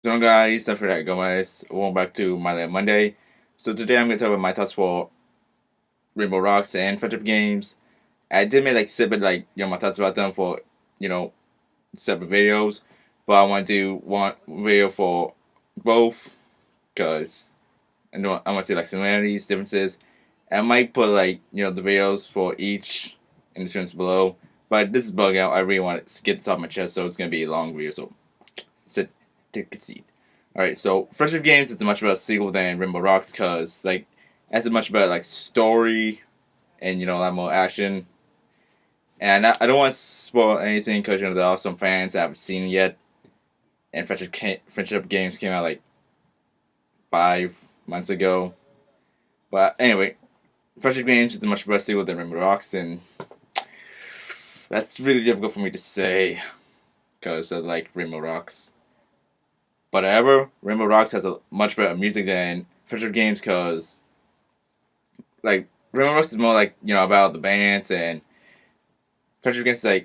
So guys, after that guys, welcome back to my Lab Monday. So today I'm gonna talk about my thoughts for Rainbow Rocks and friendship games. I did make like separate my thoughts about them for you know separate videos, but I want to do one video for both because I want to see like similarities, differences. I might put the videos for each in the description below. But this is bugging out. I really want to get this off my chest, so it's gonna be a long video. So sit, take a seat. Alright, so Friendship Games is a much better sequel than Rainbow Rocks because, it has a much better, story and, a lot more action. And I don't want to spoil anything because, there are some fans that haven't seen it yet. And Friendship Games came out, 5 months ago. But anyway, Friendship Games is a much better sequel than Rainbow Rocks, and that's really difficult for me to say because I like Rainbow Rocks. But however, Rainbow Rocks has a much better music than Friendship Games because, Rainbow Rocks is more about the bands, and Friendship Games is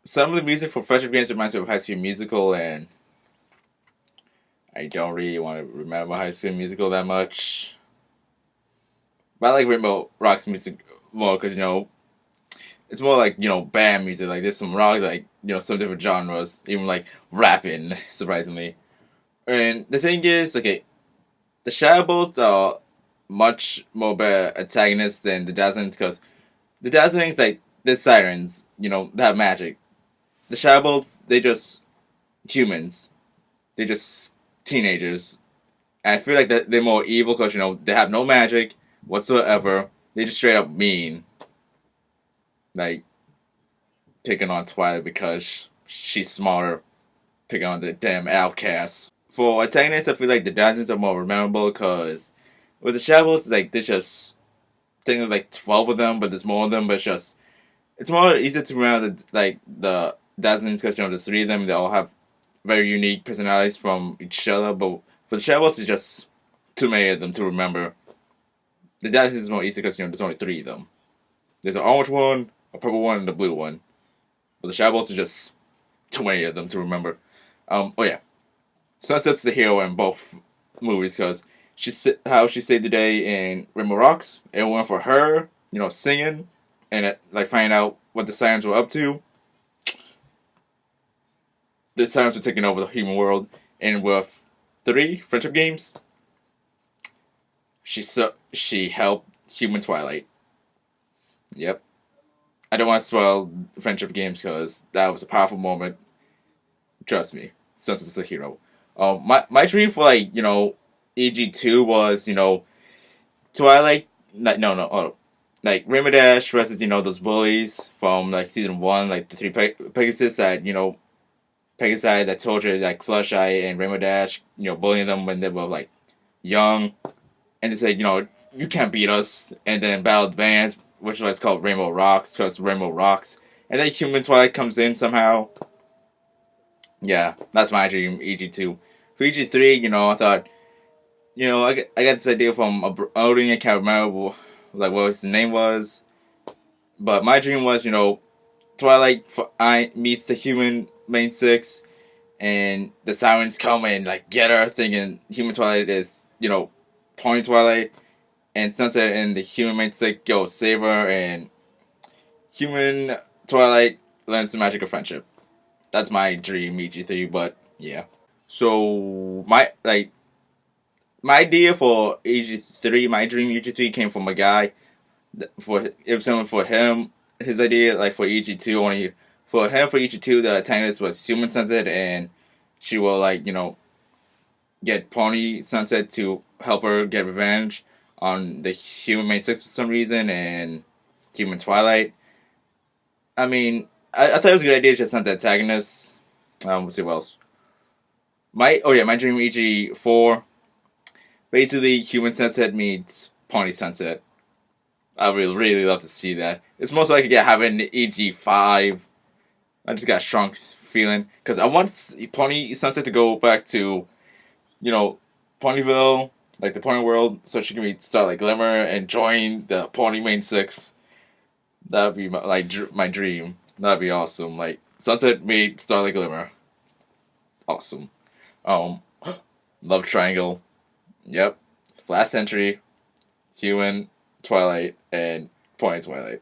some of the music for Friendship Games reminds me of High School Musical, and I don't really want to remember High School Musical that much. But I like Rainbow Rocks music more because, it's more band music. There's some rock, some different genres, even rapping, surprisingly. And the thing is, okay, the Shadowbolts are much more better antagonists than the Dazzlings because the Dazzlings, they're sirens, they have magic. The Shadowbolts, they just humans. They're just teenagers. And I feel like that they're more evil because, they have no magic whatsoever. They just straight up mean. Picking on Twilight because she's smarter. Picking on the damn outcasts. For antagonists, I feel like the Dazzlings are more memorable because with the Shadowbolts, there's just technically 12 of them, but there's more of them, but it's more easy to remember the Dazzlings because, there's 3 of them, they all have very unique personalities from each other, but for the Shadowbolts, it's just too many of them to remember. The Dazzlings is more easy because, there's only 3 of them. There's an orange one, a purple one, and a blue one. But the Shadowbolts are just too many of them to remember. Oh yeah. Sunset's the hero in both movies because how she saved the day in Rainbow Rocks. It went for her, singing and finding out what the Sirens were up to. The Sirens were taking over the human world, and with 3 Friendship Games, she helped human Twilight. Yep. I don't want to spoil Friendship Games because that was a powerful moment. Trust me, Sunset's the hero. My dream for EG2 was Twilight Rainbow Dash versus those bullies from season 1, the 3 Pegasus that Pegasus that tortured Fluttershy and Rainbow Dash, bullying them when they were young, and they said you can't beat us, and then battle the band, which was called Rainbow Rocks because Rainbow Rocks, and then Human Twilight comes in somehow. Yeah, that's my dream, EG2. For EG3, I thought, I got this idea from a outing, I can't remember, what his name was. But my dream was, Twilight meets the human main 6, and the Sirens come and, get her, thinking human Twilight is, Pony Twilight, and Sunset and the human main 6 go save her, and human Twilight learns the magic of friendship. That's my dream EG3, but yeah. So my idea for EG3, my dream EG3 came from a guy. It was something for him. His idea, for EG2, only for him for EG2, the antagonist was Human Sunset, and she will get Pony Sunset to help her get revenge on the Human Main 6 for some reason, and Human Twilight. I mean, I thought it was a good idea, just not the antagonist. We'll see what else. My dream EG4. Basically, Human Sunset meets Pony Sunset. I would really love to see that. It's most likely to happen in EG5. I just got a strong feeling because I want Pony Sunset to go back to, Ponyville, the Pony World, so she can start Glimmer and join the Pony Main 6. That'd be my dream. That'd be awesome. Sunset made Starlight Glimmer. Awesome. Um, Love Triangle. Yep. Last Century, Human, Twilight, and Pony Twilight.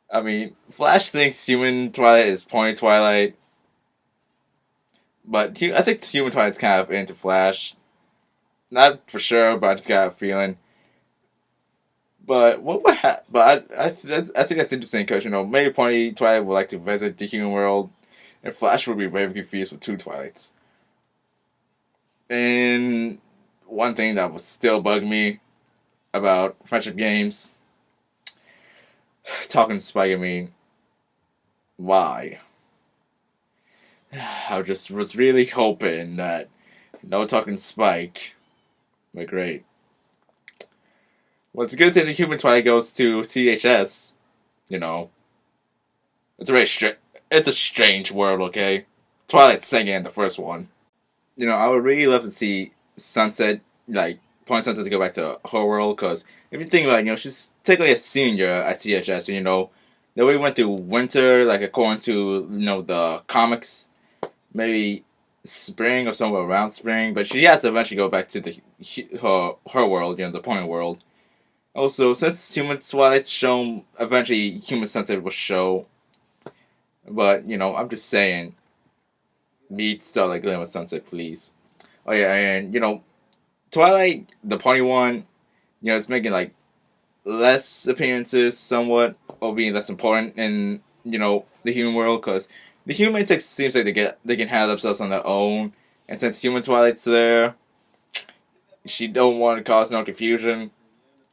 I mean, Flash thinks Human Twilight is Pony Twilight, but I think Human Twilight's kind of into Flash. Not for sure, but I just got a feeling. But what would But I think that's interesting because maybe Pony Twilight would like to visit the human world, and Flash would be very confused with two Twilights. And one thing that would still bug me about friendship games, talking to Spike, I mean, why? I just was really hoping that no talking Spike, but great. Well, it's a good thing the human Twilight goes to CHS. You know, it's a it's a strange world. Okay, Twilight's singing in the first one. I would really love to see Sunset, like Point Sunset, to go back to her world. Because if you think about it, she's technically a senior at CHS. And, the way we went through winter, like according to the comics, maybe spring or somewhere around spring. But she has to eventually go back to her world, the Point world. Also, since Human Twilight's shown, eventually Human Sunset will show. But I'm just saying, meet Starlight Glimmer Sunset, please. Oh yeah, and Twilight, the Pony one, it's making like less appearances, somewhat, or being less important in the human world, because the human seems like they can handle themselves on their own, and since Human Twilight's there, she don't want to cause no confusion.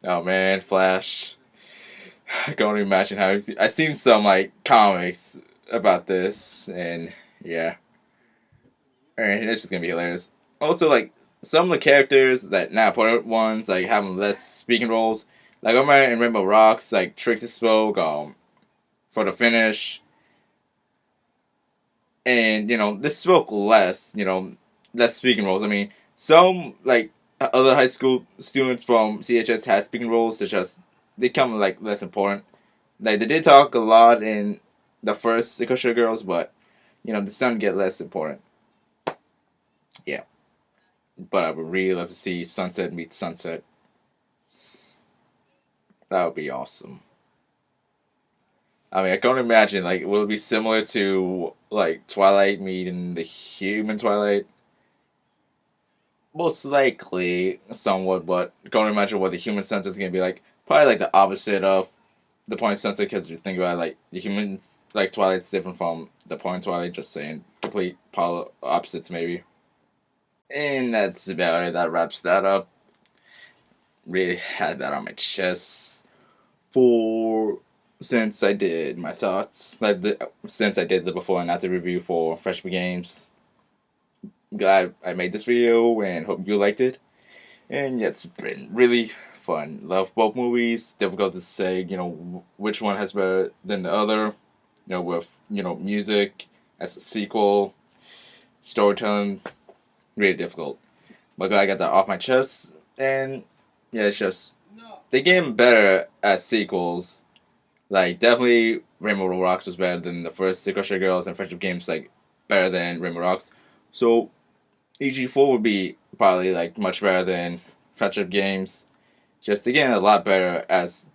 Oh man, Flash. I can only imagine how I've seen some like comics about this, and yeah. And it's just gonna be hilarious. Also, like some of the characters that now important ones, like having less speaking roles. Like I remember in Rainbow Rocks, like Trixie spoke for the finish, and this spoke less. Less speaking roles. I mean, some like other high school students from CHS had speaking roles. They come like less important. Like they did talk a lot in the first Sequoia Girls, but they starting to get less important. Yeah. But I would really love to see Sunset meet Sunset. That would be awesome. I mean, I can only imagine, like, will it be similar to, like, Twilight meeting the human Twilight? Most likely, somewhat, but I can only imagine what the human Sunset is going to be like. Probably, like, the opposite of the Point Sunset, because you think about it, like, the human, like, Twilight's different from the Point Twilight, just saying. Complete polar opposites, maybe. And that's about it. That wraps that up. Really had that on my chest since I did my thoughts, since I did the before and after review for Freshman Games. Glad I made this video and hope you liked it. And yeah, it's been really fun. Love both movies. Difficult to say, which one has better than the other. With music as a sequel, storytelling. Really difficult. But I got that off my chest, and yeah, it's just they getting better at sequels. Like definitely Rainbow Rocks was better than the first Sequoia Girls, and Friendship Games like better than Rainbow Rocks. So EG4 would be probably like much better than Friendship Games. Just again a lot better as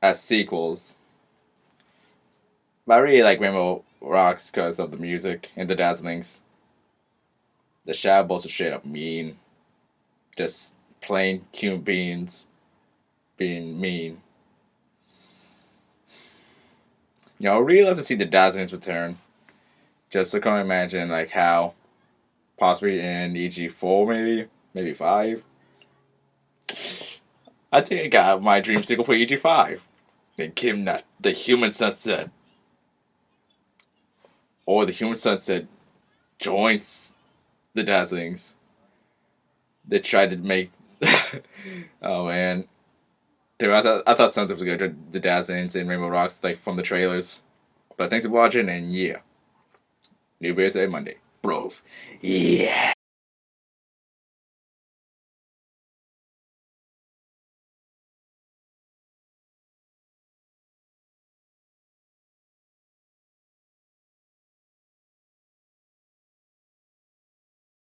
as sequels. But I really like Rainbow Rocks because of the music and the dazzlings. The Shadow Balls are straight up mean. Just plain human beings being mean. I would really love to see the Dazzlings return. Just to kind of imagine like how possibly in EG4 maybe 5. I think I got my dream sequel for EG5. The Human Sunset. Or the Human Sunset joins the Dazzlings. They tried to make. Oh man, dude, I thought Sunset was good. The Dazzlings and Rainbow Rocks, like from the trailers. But thanks for watching, and yeah, new videos every Monday, bro. Yeah.